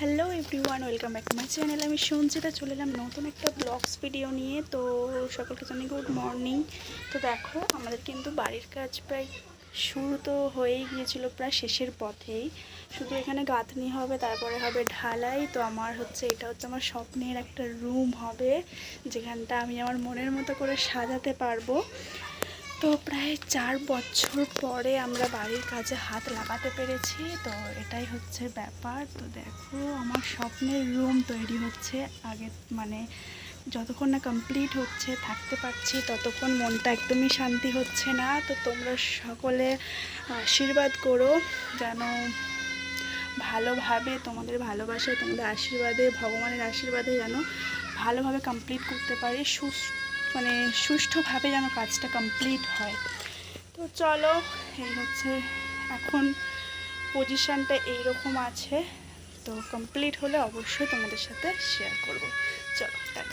Hello everyone, welcome back to my channel. আমি সঞ্চিতা চলে এলাম নতুন একটা ব্লগস ভিডিও নিয়ে। তো সকলকে জানাই গুড মর্নিং। তো দেখো, আমাদের কিন্তু বাড়ির কাজ প্রায় শুরু তো হয়েই গিয়েছিল, প্রায় শেষের পথেই। শুধু এখানে গাঁথনি হবে, তারপরে হবে ঢালাই। তো এটা হচ্ছে আমার স্বপ্নের একটা রুম হবে, যেখানটা আমি আমার মনের মতো করে সাজাতে পারবো। তো প্রায় 4 বছর পরে আমরা বাড়ির কাজে হাত লাগাতে পেরেছি। তো এটাই হচ্ছে ব্যাপার। তো দেখো, আমার স্বপ্নের রুম তৈরি হচ্ছে। আগে যতক্ষণ না কমপ্লিট হচ্ছে, থাকতে পারছি, ততক্ষণ মনটা একদমই শান্তি হচ্ছে না। তো তোমরা সকলে আশীর্বাদ করো যেন ভালোভাবে, তোমাদের ভালোবাসায়, তোমাদের আশীর্বাদে, ভগবানের আশীর্বাদে যেন ভালোভাবে কমপ্লিট করতে পারি, সুষ্ঠুভাবে যেন কাজটা কমপ্লিট হয়। তো চলো, এই হচ্ছে এখন পজিশানটা এইরকম আছে। তো কমপ্লিট হলে অবশ্যই তোমাদের সাথে শেয়ার করব। চলো টাটা।